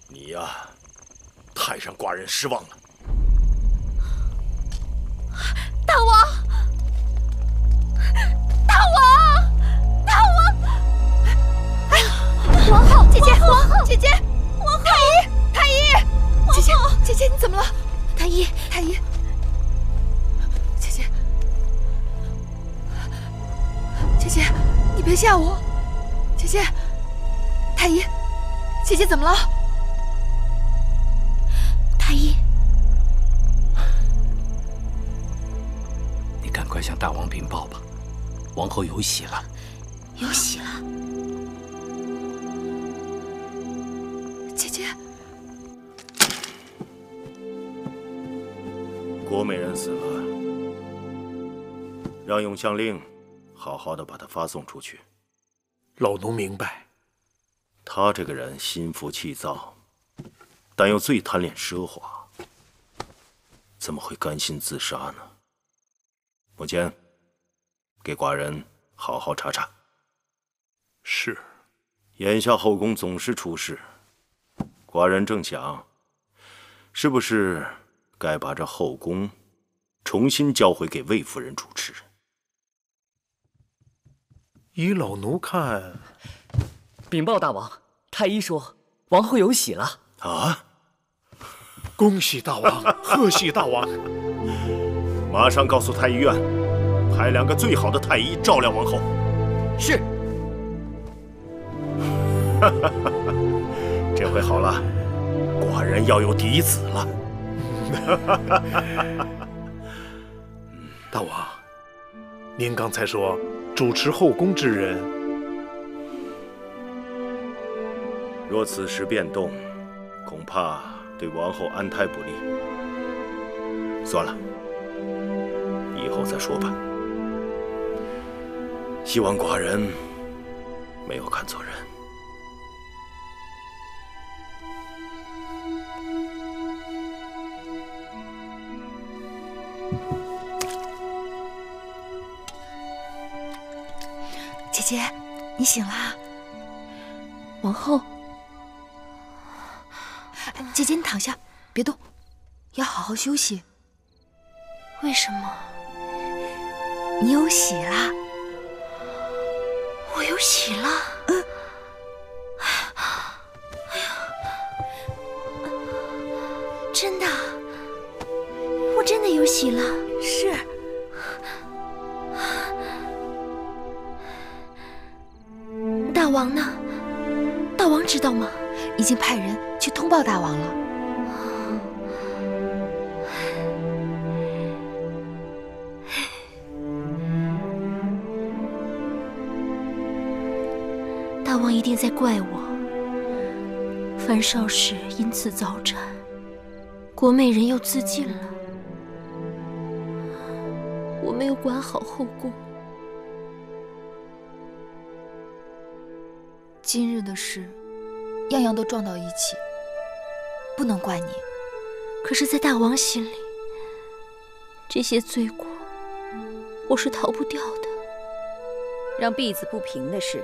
你呀，太让寡人失望了。大王，大王，大王！哎呀，王后，姐姐，王后，姐姐，王后，太医，姐姐，姐姐，你怎么了？太医，太医，姐姐，姐姐，你别吓我，姐姐，太医，姐姐怎么了？太医。你赶快向大王禀报吧，王后有喜了。有喜了，姐姐。郭美人死了，让永相令好好的把她发送出去。老奴明白。他这个人心浮气躁，但又最贪恋奢华，怎么会甘心自杀呢？母亲，给寡人好好查查。是。眼下后宫总是出事，寡人正想，是不是该把这后宫重新交回给魏夫人主持？依老奴看，禀报大王，太医说王后有喜了。啊！恭喜大王，贺喜大王！马上告诉太医院，派2个最好的太医照料王后。是。这回好了，寡人要有嫡子了。大王，您刚才说主持后宫之人，若此时变动，恐怕对王后安胎不利。算了，以后再说吧。希望寡人没有看错人。姐姐，你醒啦？王后，姐姐你躺下，别动，要好好休息。为什么？你有喜啦！我有喜了。哎呀，真的，我真的有喜了。是。大王呢？大王知道吗？已经派人去通报大王了。大王一定在怪我，樊少时因此早产，郭美人又自尽了，我没有管好后宫。今日的事，样样都撞到一起，不能怪你。可是，在大王心里，这些罪过我是逃不掉的。让婢子不平的是，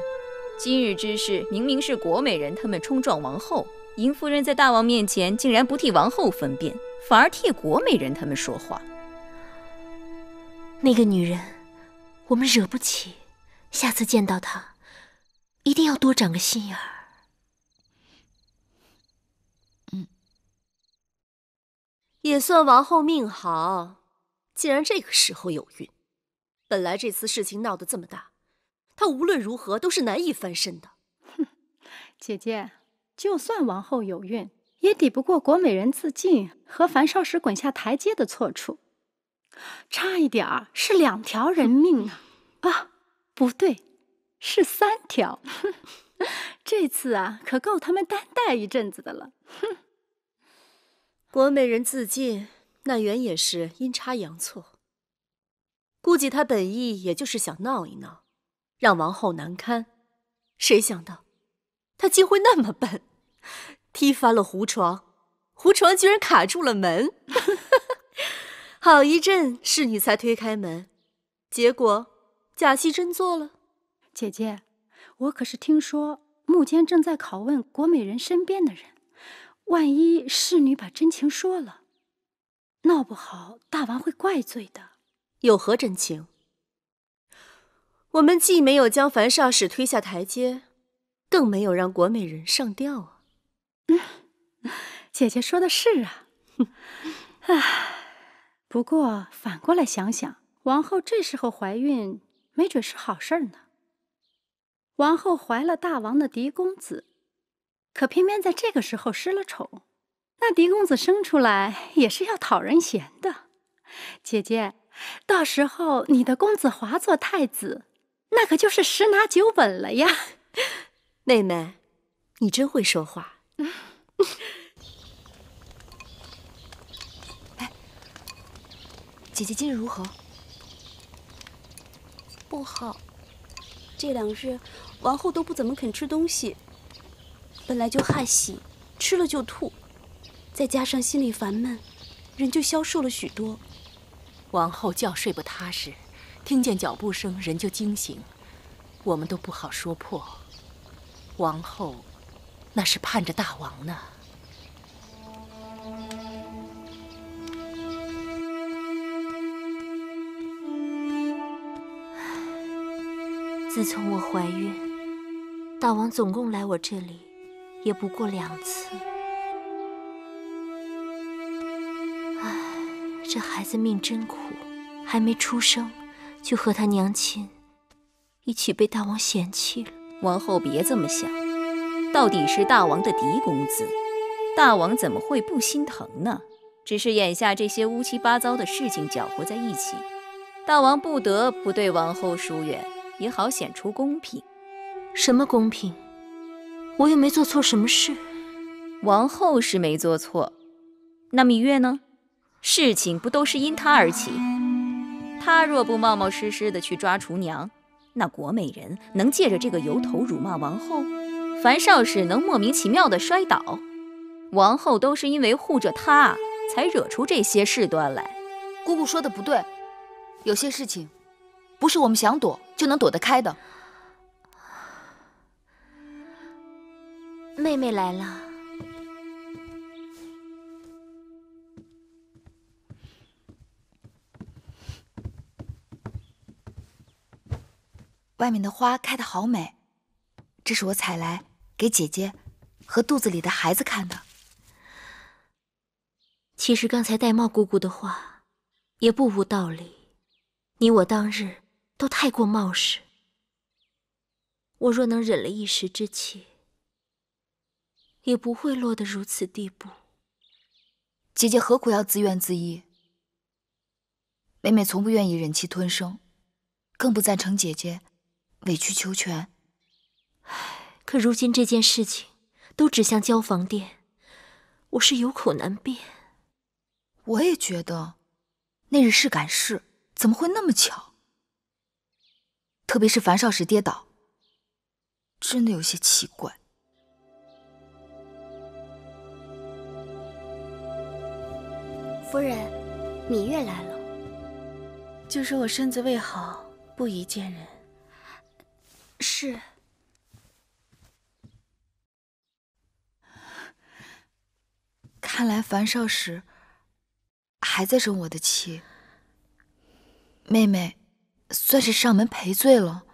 今日之事明明是郭美人他们冲撞王后，尹夫人在大王面前竟然不替王后分辨，反而替郭美人他们说话。那个女人，我们惹不起，下次见到她，一定要多长个心眼儿。也算王后命好，竟然这个时候有孕。本来这次事情闹得这么大，她无论如何都是难以翻身的。哼，姐姐，就算王后有孕，也抵不过郭美人自尽和樊少时滚下台阶的错处，差一点儿是2条人命啊！啊，不对，是3条。这次啊，可够他们担待一阵子的了。哼。郭美人自尽，那原也是阴差阳错。估计她本意也就是想闹一闹，让王后难堪。谁想到，她竟会那么笨，踢翻了胡床，胡床居然卡住了门。好一阵侍女才推开门，结果假戏真做了。姐姐，我可是听说幕间正在拷问郭美人身边的人。万一侍女把真情说了，闹不好大王会怪罪的。有何真情？我们既没有将樊少使推下台阶，更没有让国美人上吊啊。姐姐说的是啊。不过反过来想想，王后这时候怀孕，没准是好事儿呢。王后怀了大王的嫡公子，可偏偏在这个时候失了宠，那嫡公子生出来也是要讨人嫌的。姐姐，到时候你的公子华做太子，那可就是10拿9稳了呀。妹妹，你真会说话。姐姐今日如何？不好，这2日王后都不怎么肯吃东西，本来就害喜，吃了就吐，再加上心里烦闷，人就消瘦了许多。王后觉睡不踏实，听见脚步声人就惊醒，我们都不好说破。王后那是盼着大王呢。自从我怀孕，大王总共来我这里也不过2次。唉，这孩子命真苦，还没出生就和他娘亲一起被大王嫌弃了。王后别这么想，到底是大王的嫡公子，大王怎么会不心疼呢？只是眼下这些乌七八糟的事情搅和在一起，大王不得不对王后疏远，也好显出公平。什么公平？我又没做错什么事。王后是没做错，那芈月呢？事情不都是因她而起？她若不冒冒失失的去抓厨娘，那国美人能借着这个由头辱骂王后，樊少使能莫名其妙的摔倒，王后都是因为护着她才惹出这些事端来。姑姑说的不对，有些事情不是我们想躲就能躲得开的。妹妹来了。外面的花开得好美，这是我采来给姐姐和肚子里的孩子看的。其实刚才玳瑁姑姑的话也不无道理，你我当日都太过冒失。我若能忍了一时之气，也不会落得如此地步。姐姐何苦要自怨自艾？妹妹从不愿意忍气吞声，更不赞成姐姐委曲求全。可如今这件事情都指向交房殿，我是有口难辩。我也觉得那日是赶事，怎么会那么巧？特别是樊少使跌倒，真的有些奇怪。夫人，芈月来了，就说我身子未好，不宜见人。是。看来樊少使还在生我的气，妹妹算是上门赔罪了，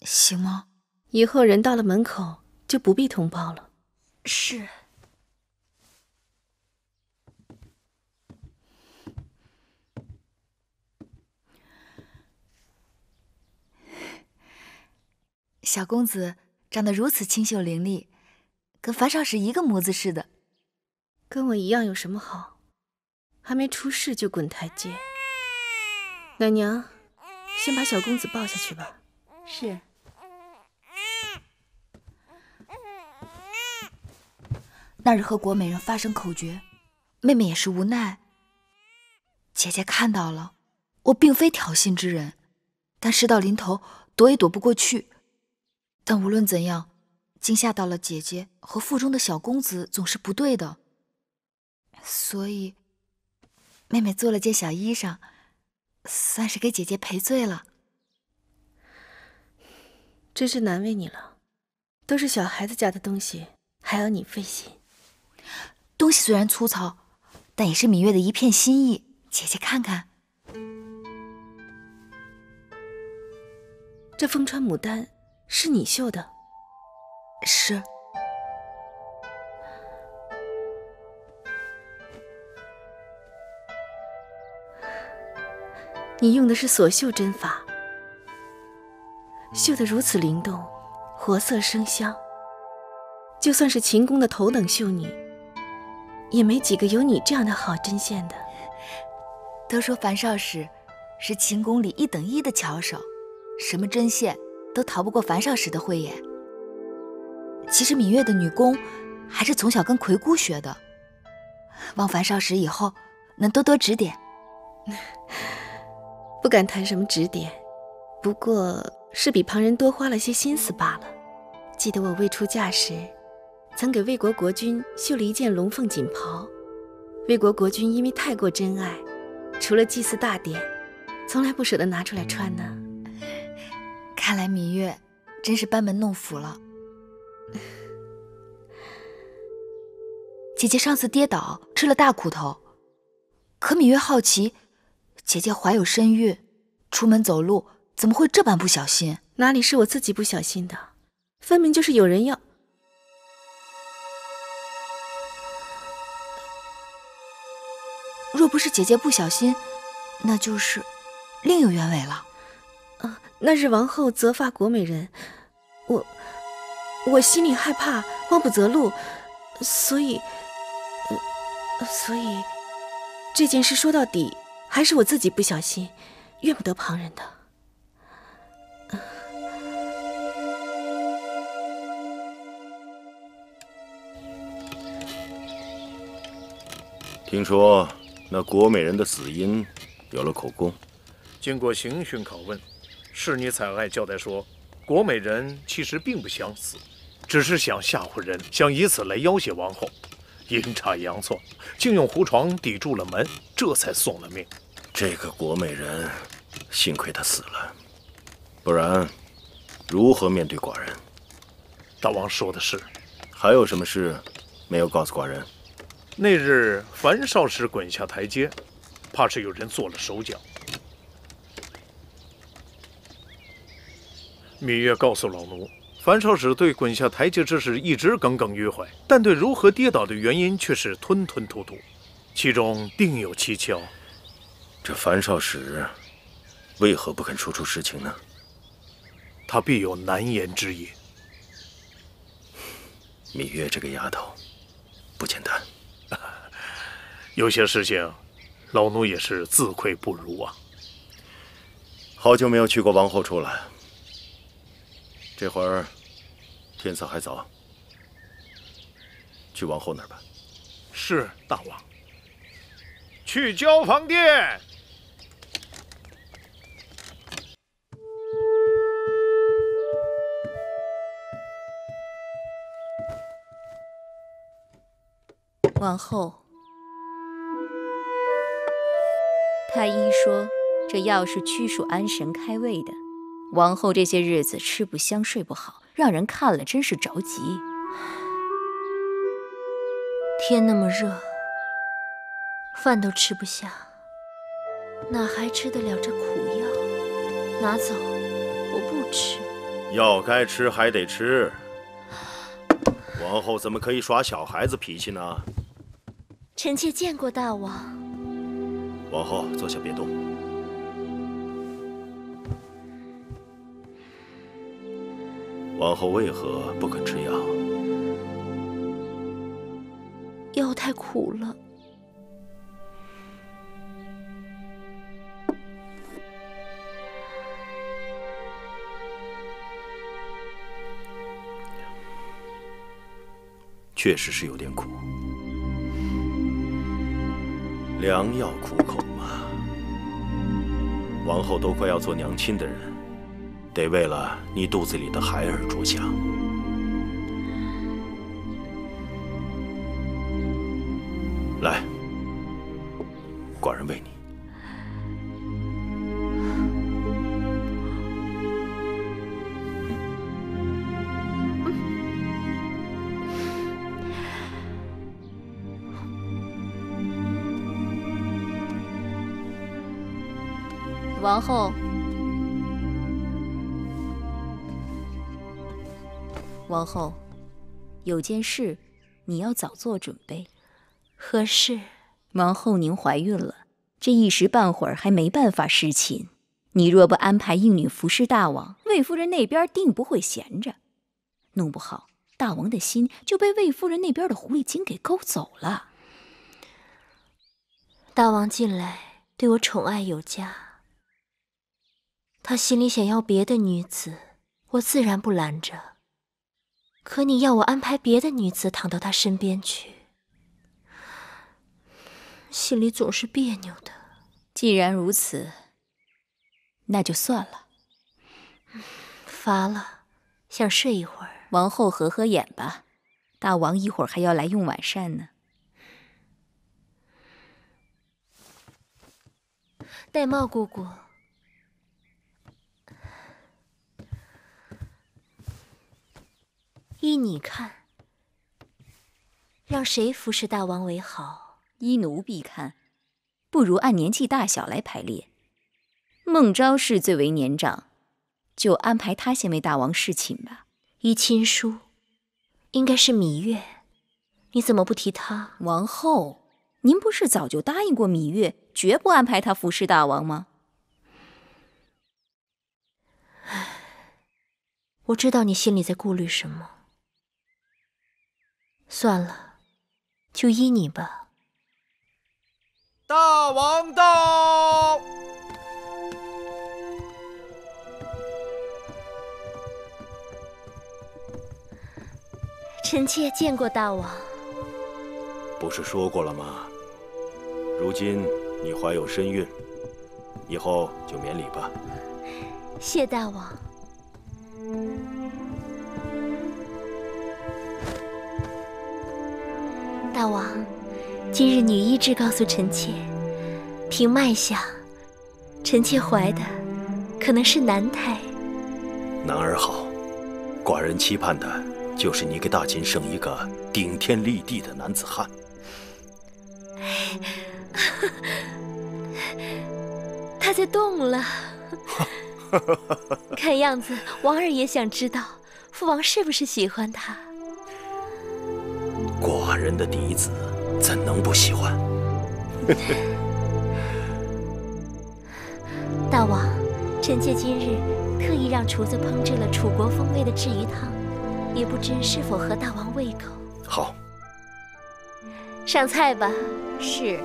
行吗？以后人到了门口就不必通报了。是。小公子长得如此清秀伶俐，跟樊少使一个模子似的。跟我一样有什么好？还没出世就滚台阶。奶娘，先把小公子抱下去吧。是。那日和国美人发生口角，妹妹也是无奈。姐姐看到了，我并非挑衅之人，但事到临头躲也躲不过去。但无论怎样，惊吓到了姐姐和腹中的小公子总是不对的，所以妹妹做了件小衣裳，算是给姐姐赔罪了。真是难为你了，都是小孩子家的东西，还要你费心。东西虽然粗糙，但也是芈月的一片心意。姐姐看看，这凤川牡丹是你绣的？是。你用的是锁绣针法，绣得如此灵动，活色生香。就算是秦宫的头等绣女，也没几个有你这样的好针线的。都说樊少使是秦宫里1等1的巧手，什么针线都逃不过樊少使的慧眼。其实芈月的女工还是从小跟魁姑学的，望樊少使以后能多多指点。不敢谈什么指点，不过是比旁人多花了些心思罢了。记得我未出嫁时，曾给魏国国君绣了一件龙凤锦袍，魏国国君因为太过珍爱，除了祭祀大典，从来不舍得拿出来穿呢。看来芈月真是班门弄斧了。姐姐上次跌倒吃了大苦头，可芈月好奇，姐姐怀有身孕，出门走路怎么会这般不小心？哪里是我自己不小心的，分明就是有人要……若不是姐姐不小心，那就是另有原委了。那日王后责罚国美人，我心里害怕，慌不择路，所以这件事说到底还是我自己不小心，怨不得旁人的。听说那国美人的死因有了口供，经过刑讯拷问，侍女采爱交代说，国美人其实并不想死，只是想吓唬人，想以此来要挟王后。阴差阳错，竟用胡床抵住了门，这才送了命。这个国美人，幸亏她死了，不然如何面对寡人？大王说的是。还有什么事没有告诉寡人？那日樊少使滚下台阶，怕是有人做了手脚。芈月告诉老奴，樊少使对滚下台阶之事一直耿耿于怀，但对如何跌倒的原因却是吞吞吐吐，其中定有蹊跷。这樊少使为何不肯说出实情呢？他必有难言之隐。芈月这个丫头不简单，有些事情老奴也是自愧不如啊。好久没有去过王后处了，这会儿天色还早，去王后那儿吧。是，大王。去交房殿。王后，太医说这药是驱暑安神开胃的。王后这些日子吃不香睡不好，让人看了真是着急。天那么热，饭都吃不下，哪还吃得了这苦药？拿走，我不吃。药该吃还得吃，王后怎么可以耍小孩子脾气呢？臣妾见过大王。王后坐下别动。王后为何不肯吃药？药太苦了。确实是有点苦，良药苦口嘛。王后都快要做娘亲的人，得为了你肚子里的孩儿着想。来，寡人喂你。王后，王后，有件事你要早做准备。何事？王后您怀孕了，这一时半会儿还没办法侍寝。你若不安排应女服侍大王，魏夫人那边定不会闲着，弄不好大王的心就被魏夫人那边的狐狸精给勾走了。大王近来对我宠爱有加，他心里想要别的女子，我自然不拦着。可你要我安排别的女子躺到他身边去，心里总是别扭的。既然如此，那就算了。乏了，想睡一会儿。王后合合眼吧，大王一会儿还要来用晚膳呢。玳瑁姑姑，依你看，让谁服侍大王为好？依奴婢看，不如按年纪大小来排列。孟昭氏最为年长，就安排她先为大王侍寝吧。依亲疏，应该是芈月，你怎么不提她？王后，您不是早就答应过芈月，绝不安排她服侍大王吗？我知道你心里在顾虑什么。算了，就依你吧。大王到！臣妾见过大王。不是说过了吗？如今你怀有身孕，以后就免礼吧。谢大王。大王，今日女医治告诉臣妾，凭脉象，臣妾怀的可能是男胎。男儿好，寡人期盼的就是你给大秦生一个顶天立地的男子汉。他在动了。看样子王儿也想知道父王是不是喜欢他。寡人的嫡子怎能不喜欢？大王，臣妾今日特意让厨子烹制了楚国风味的鲫鱼汤，也不知是否合大王胃口。好，上菜吧。是。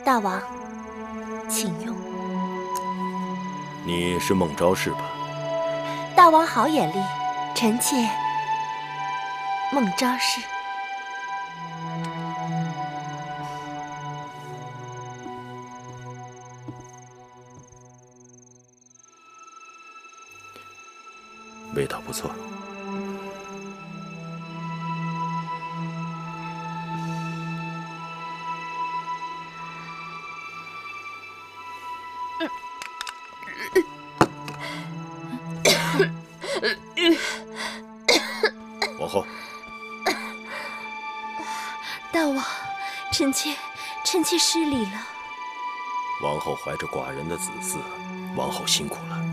大王，请用。你是孟昭氏吧？大王好眼力，臣妾孟昭氏。味道不错。王后，大王，臣妾失礼了。王后怀着寡人的子嗣，王后辛苦了。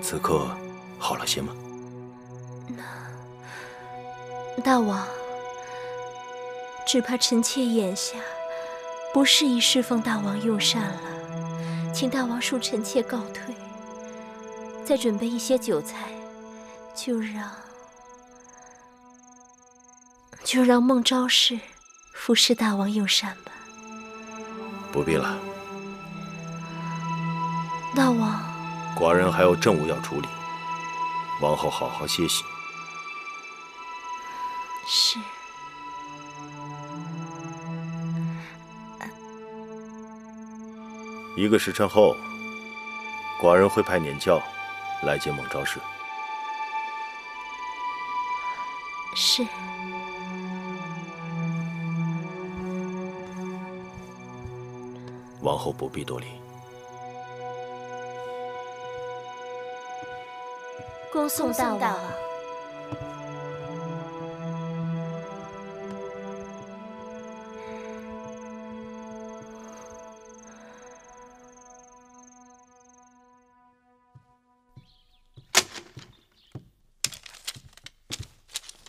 此刻好了些吗？大王，只怕臣妾眼下不适宜侍奉大王用膳了，请大王恕臣妾告退。再准备一些酒菜，就让孟昭氏服侍大王用膳吧。不必了，大王。寡人还有政务要处理，王后好好歇息。是。1个时辰后，寡人会派辇教来见孟昭氏。是。王后不必多礼。恭送大王。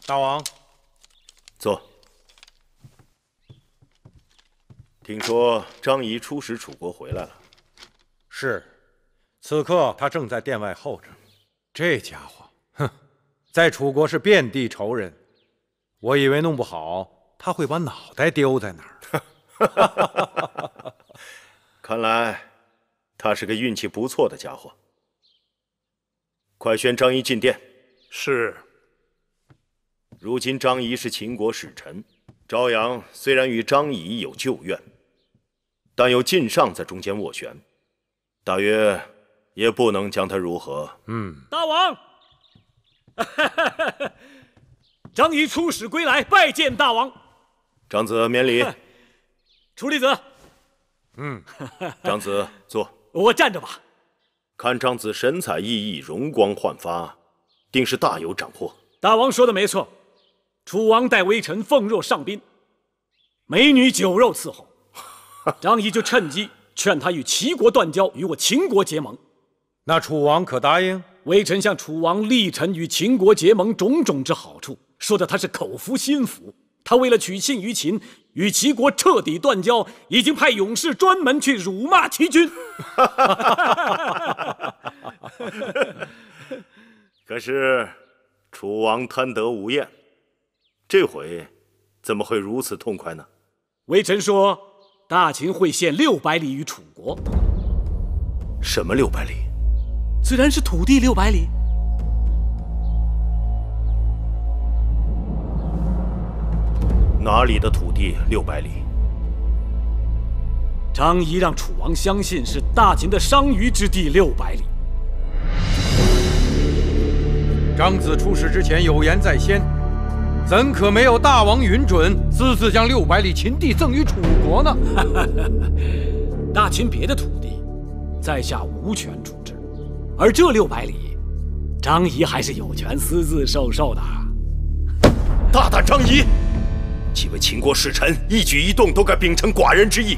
大王，坐。听说张仪出使楚国回来了。是，此刻他正在殿外候着。这家伙，哼，在楚国是遍地仇人。我以为弄不好他会把脑袋丢在那儿。看来他是个运气不错的家伙。快宣张仪进殿。是。如今张仪是秦国使臣，昭阳虽然与张仪有旧怨，但有晋上在中间斡旋，大约也不能将他如何。大王，张仪出使归来，拜见大王。长子免礼。楚离子。长子坐。我站着吧。看长子神采奕奕，容光焕发，定是大有斩获。大王说的没错。楚王待微臣奉若上宾，美女酒肉伺候，张仪就趁机劝他与齐国断交，与我秦国结盟。那楚王可答应？微臣向楚王历陈与秦国结盟种种之好处，说的他是口服心服。他为了取信于秦，与齐国彻底断交，已经派勇士专门去辱骂齐军。可是楚王贪得无厌。这回怎么会如此痛快呢？微臣说，大秦会献600里于楚国。什么600里？自然是土地600里。哪里的土地600里？张仪让楚王相信是大秦的商於之地600里。张子出使之前有言在先。怎可没有大王允准，私自将600里秦地赠与楚国呢？大秦别的土地，在下无权处置，而这600里，张仪还是有权私自授受的。大胆张仪，几位秦国使臣一举一动都该秉承寡人之意，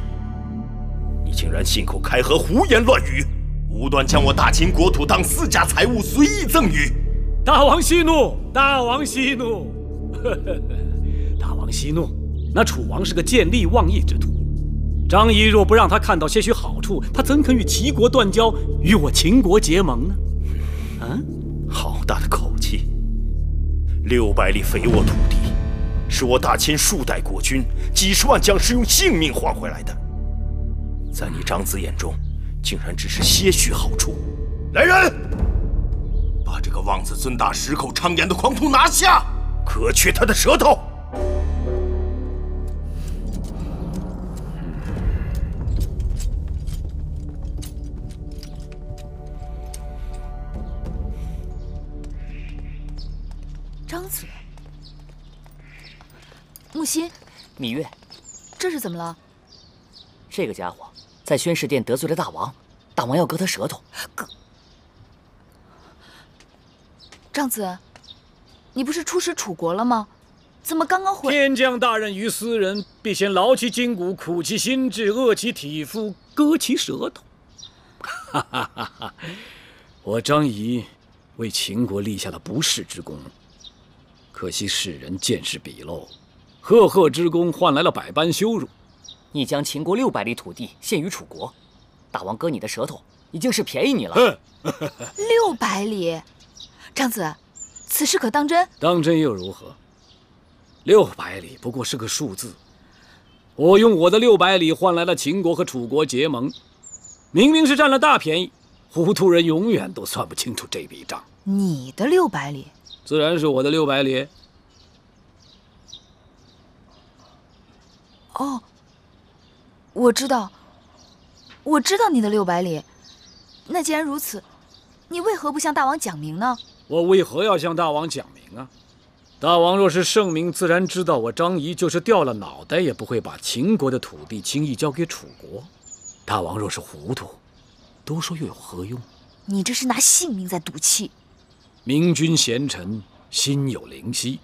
你竟然信口开河，胡言乱语，无端将我大秦国土当私家财物随意赠与。大王息怒，大王息怒。大王息怒，那楚王是个见利忘义之徒。张仪若不让他看到些许好处，他怎肯与齐国断交，与我秦国结盟呢？好大的口气！600里肥沃土地，是我大秦数代国君、几十万将士用性命换回来的，在你长子眼中，竟然只是些许好处。来人，把这个妄自尊大、矢口昌言的狂徒拿下！割去他的舌头！张子，木心，芈月，这是怎么了？这个家伙在宣誓殿得罪了大王，大王要割他舌头。张子。你不是出使楚国了吗？怎么刚刚回？天将大任于斯人，必先劳其筋骨，苦其心志，饿其体肤，割其舌头。哈哈哈哈！我张仪为秦国立下了不世之功，可惜世人见识鄙陋，赫赫之功换来了百般羞辱。你将秦国600里土地献于楚国，大王割你的舌头已经是便宜你了。600里，张子。此事可当真？当真又如何？600里不过是个数字。我用我的600里换来了秦国和楚国结盟，明明是占了大便宜。糊涂人永远都算不清楚这笔账。你的600里，自然是我的600里。哦，我知道。我知道你的600里。那既然如此，你为何不向大王讲明呢？我为何要向大王讲明啊？大王若是圣明，自然知道我张仪就是掉了脑袋也不会把秦国的土地轻易交给楚国。大王若是糊涂，多说又有何用？你这是拿性命在赌气。明君贤臣，心有灵犀，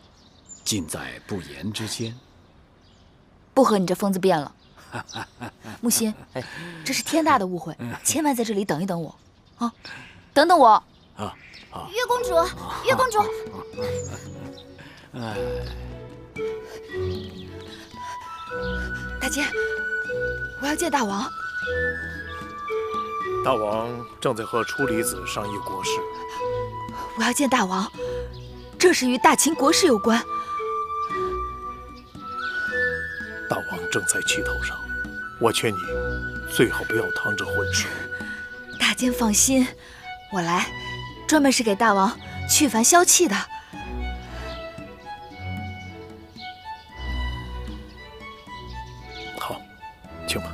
尽在不言之间。不和你这疯子辩了。木心，这是天大的误会，千万在这里等一等我，啊，等等我。啊，月公主，月公主。大姐，我要见大王。大王正在和楚离子商议国事。我要见大王，这事与大秦国事有关。大王正在气头上，我劝你最好不要趟着浑水。大监放心，我来专门是给大王去烦消气的。好，请吧。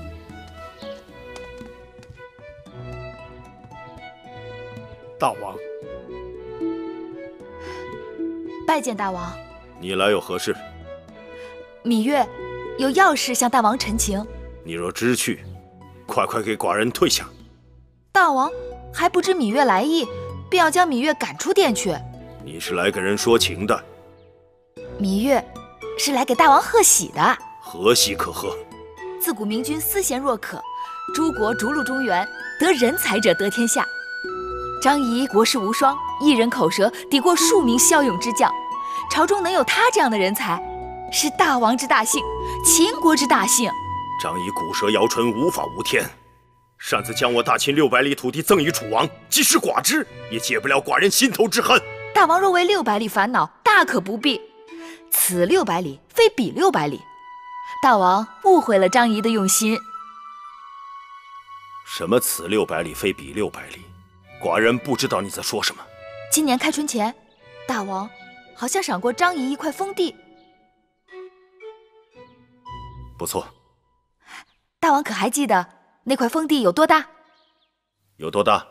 大王，拜见大王。你来有何事？芈月有要事向大王陈情。你若知趣，快给寡人退下。大王还不知芈月来意，便要将芈月赶出殿去。你是来给人说情的？芈月是来给大王贺喜的。何喜可贺？自古明君思贤若渴，诸国逐鹿中原，得人才者得天下。张仪国士无双，一人口舌抵过数名骁勇之将，朝中能有他这样的人才，是大王之大幸，秦国之大幸。张仪骨舌摇唇，无法无天，擅自将我大秦600里土地赠与楚王，即使寡之，也解不了寡人心头之恨。大王若为600里烦恼，大可不必。此600里非彼600里，大王误会了张仪的用心。什么此600里非彼600里？寡人不知道你在说什么。今年开春前，大王好像赏过张仪一块封地。不错。大王可还记得那块封地有多大？有多大？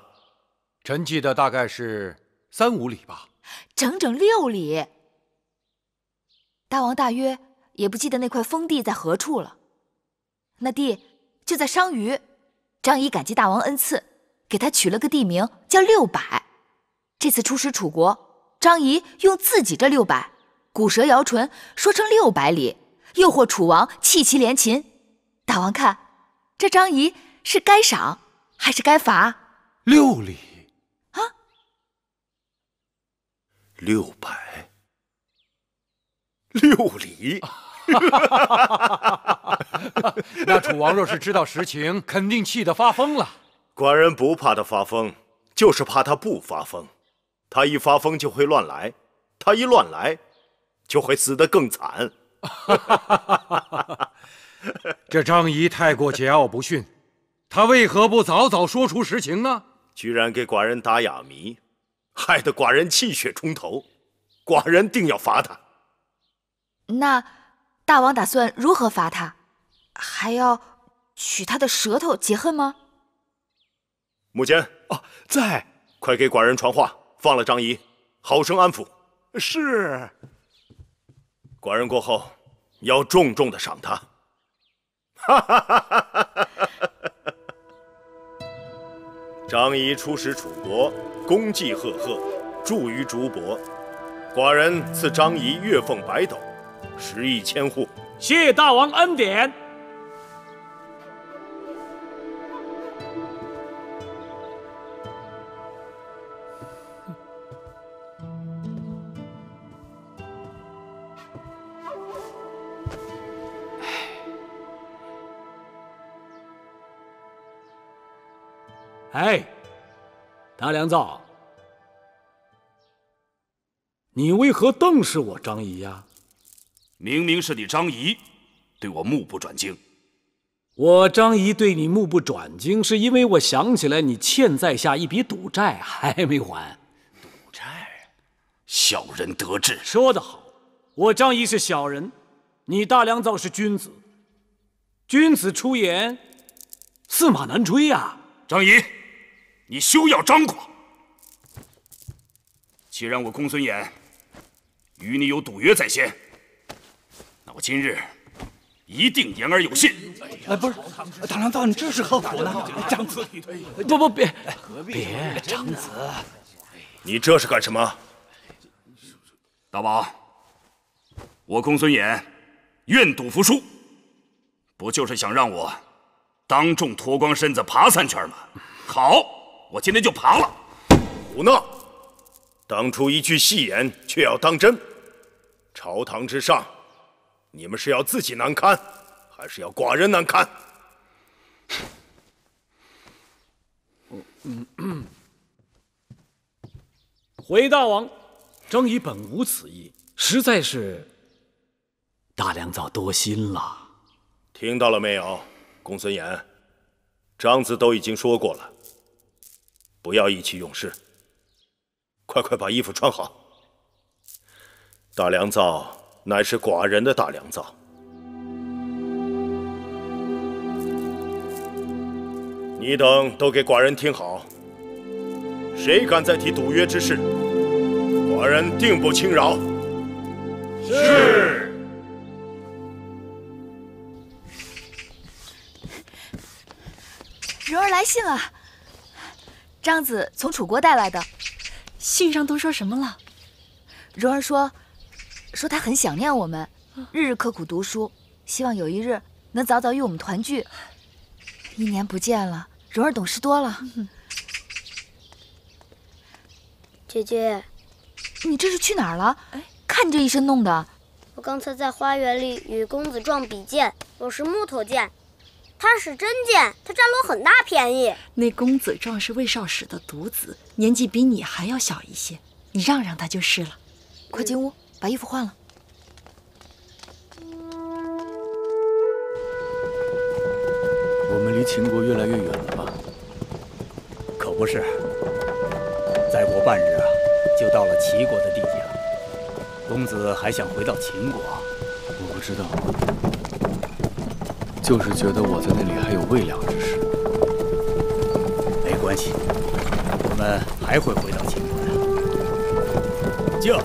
臣记得大概是3、5里吧。整整6里。大王大约也不记得那块封地在何处了。那地就在商於。张仪感激大王恩赐，给他取了个地名叫600。这次出使楚国，张仪用自己这600，骨舌摇唇说成600里，诱惑楚王弃其连秦。大王看，这张仪是该赏还是该罚？6里啊！600，6里。那楚王若是知道实情，肯定气得发疯了。寡人不怕他发疯，就是怕他不发疯。他一发疯就会乱来，他一乱来，就会死得更惨。这张仪太过桀骜不驯，他为何不早早说出实情呢？居然给寡人打哑谜，害得寡人气血冲头。寡人定要罚他。那大王打算如何罚他？还要取他的舌头解恨吗？木间啊，在，快给寡人传话，放了张仪，好生安抚。是。寡人过后要重重的赏他。张仪出使楚国，功绩赫赫，著于竹帛。寡人赐张仪月俸100斗，10亿千户。谢大王恩典。哎，大良造，你为何瞪视我张仪呀？明明是你张仪对我目不转睛。我张仪对你目不转睛，是因为我想起来你欠在下一笔赌债还没还。赌债，小人得志。说得好，我张仪是小人，你大良造是君子。君子出言，驷马难追呀！张仪，你休要张狂。既然我公孙衍与你有赌约在先，那我今日一定言而有信。不是，大良造，你这是何苦呢？长子，别，长子，你这是干什么？大王，我公孙衍愿赌服输，不就是想让我当众脱光身子爬3圈吗？好，我今天就爬了。胡闹！当初一句戏言，却要当真。朝堂之上，你们是要自己难堪，还是要寡人难堪？回大王，张仪本无此意，实在是大良造多心了。听到了没有，公孙衍？张子都已经说过了，不要意气用事。快把衣服穿好。大良造乃是寡人的大良造，你等都给寡人听好，谁敢再提赌约之事，寡人定不轻饶。是。蓉儿来信了，张子从楚国带来的。信上都说什么了？蓉儿说她很想念我们，日日刻苦读书，希望有一日能早早与我们团聚。1年不见了，蓉儿懂事多了。姐姐，你这是去哪儿了？看你这一身弄的。我刚才在花园里与公子撞比剑，我是木头剑，他是真剑，他占了我很大便宜。那公子壮是魏少使的独子，年纪比你还要小一些，你让让他就是了。快进屋，把衣服换了。我们离秦国越来越远了吧？可不是，再过半日啊，就到了齐国的地界了。公子还想回到秦国？我不知道，就是觉得我在那里还有未了之事。没关系，我们还会回到秦国的。就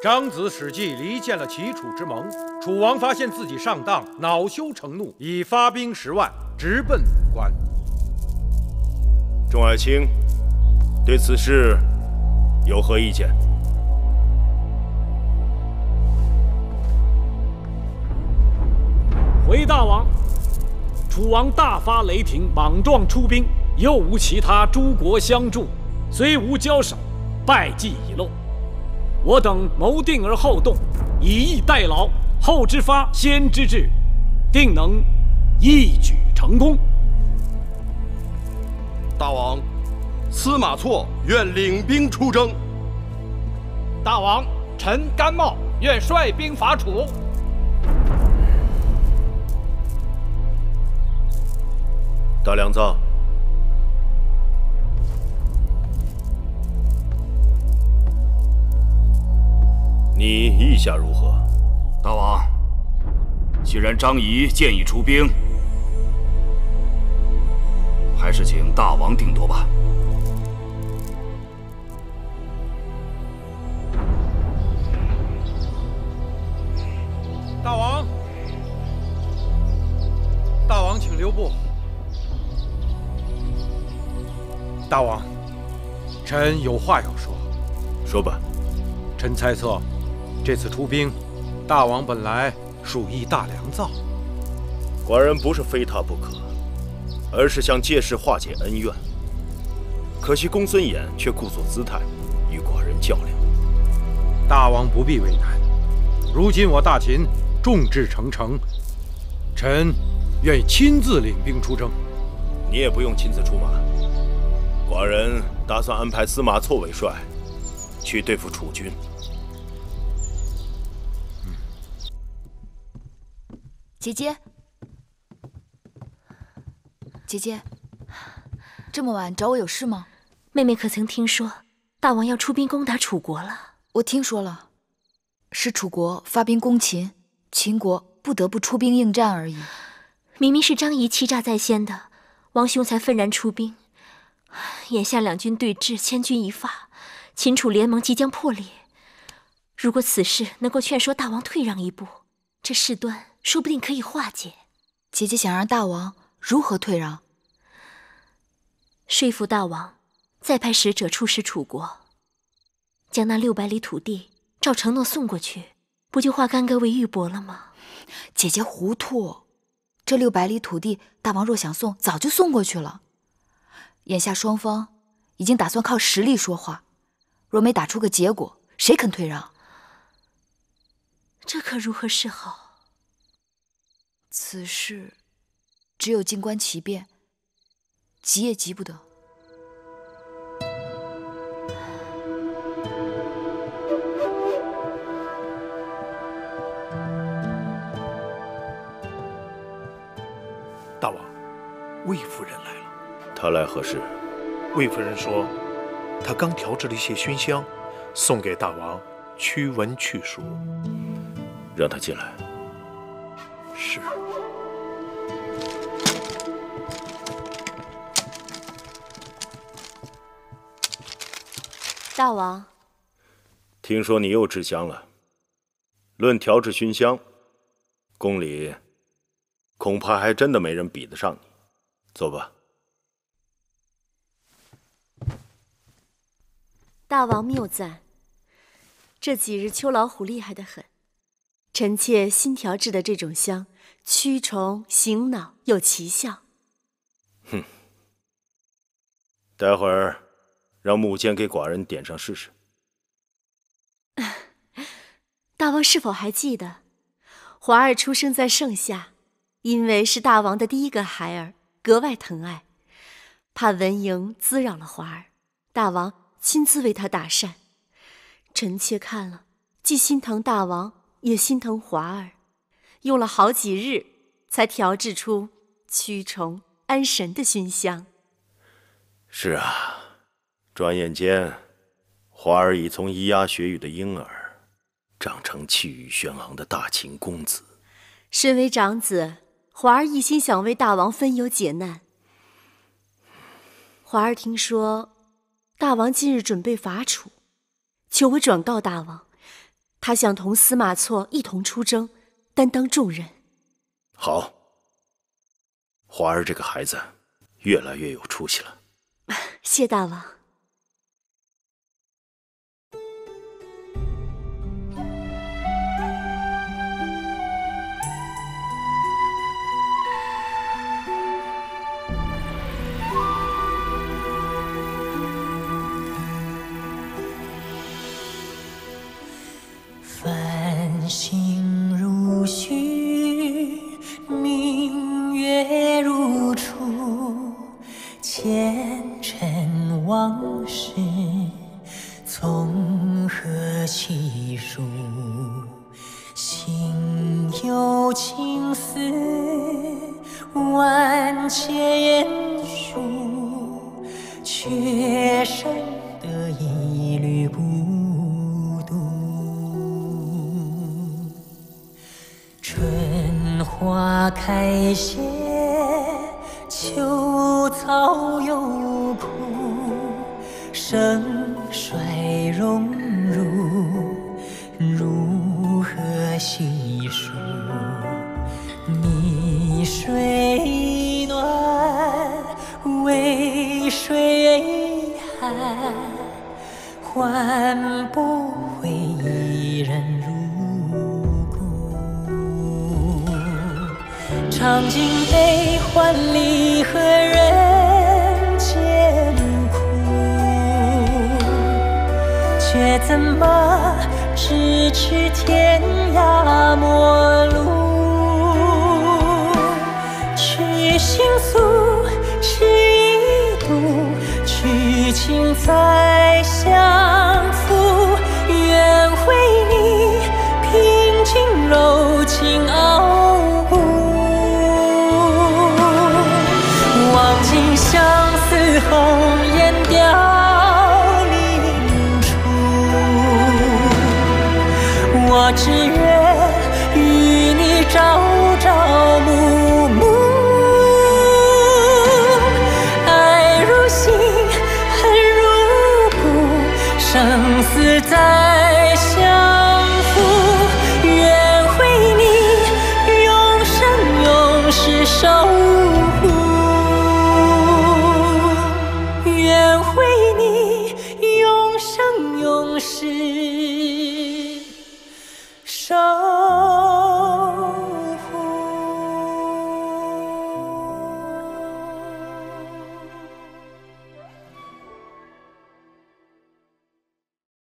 张子使计离间了齐楚之盟，楚王发现自己上当，恼羞成怒，已发兵10万，直奔武关。众爱卿，对此事有何意见？回大王，楚王大发雷霆，莽撞出兵，又无其他诸国相助，虽无交手，败绩已露。我等谋定而后动，以逸待劳，后之发，先之至，定能一举成功。大王，司马错愿领兵出征。大王，臣甘茂愿率兵伐楚。大良造，你意下如何？大王，既然张仪建议出兵，还是请大王定夺吧。大王，大王，请留步。大王，臣有话要说。说吧。臣猜测，这次出兵，大王本来属意大良造。寡人不是非他不可，而是想借势化解恩怨。可惜公孙衍却故作姿态，与寡人较量。大王不必为难。如今我大秦众志成城，臣愿意亲自领兵出征。你也不用亲自出马。寡人打算安排司马错为帅，去对付楚军。姐姐，姐姐，这么晚找我有事吗？妹妹可曾听说大王要出兵攻打楚国了？我听说了，是楚国发兵攻秦，秦国不得不出兵应战而已。明明是张仪欺诈在先的，王兄才愤然出兵。眼下两军对峙，千钧一发，秦楚联盟即将破裂。如果此事能够劝说大王退让一步，这事端说不定可以化解。姐姐想让大王如何退让？说服大王再派使者出使楚国，将那600里土地照承诺送过去，不就化干戈为玉帛了吗？姐姐糊涂，这600里土地，大王若想送，早就送过去了。眼下双方已经打算靠实力说话，若没打出个结果，谁肯退让？这可如何是好？此事只有静观其变，急也急不得。大王，魏夫人来了。她来何事？魏夫人说，她刚调制了一些熏香，送给大王驱蚊去暑。让她进来。是。大王，听说你又制香了。论调制熏香，宫里恐怕还真的没人比得上你。走吧。大王谬赞，这几日秋老虎厉害得很。臣妾新调制的这种香，驱虫醒脑有奇效。哼，待会儿让木剑给寡人点上试试。大王是否还记得，华儿出生在盛夏，因为是大王的第一个孩儿，格外疼爱，怕蚊蝇滋扰了华儿，大王亲自为他打扇。臣妾看了，既心疼大王，也心疼华儿，用了好几日，才调制出驱虫安神的熏香。是啊，转眼间，华儿已从咿呀学语的婴儿，长成气宇轩昂的大秦公子。身为长子，华儿一心想为大王分忧解难。华儿听说，大王今日准备伐楚，求我转告大王，他想同司马错一同出征，担当重任。好，华儿这个孩子越来越有出息了。谢大王。繁星如许，明月如初，前尘往事从何起数？心有情丝万千言书，却剩得一缕孤独。春花开谢，秋草又枯，盛衰荣辱，如何细数？泥水暖，渭水寒，换不回一人入骨。尝尽悲欢离合人间苦，却怎么咫尺天涯陌路？去心诉，是一度，去情再相负。愿为你平静柔情傲骨，望尽相思红颜凋零处。我只愿与你朝朝暮暮。生死再相负，愿为你永生永世守护，愿为你永生永世。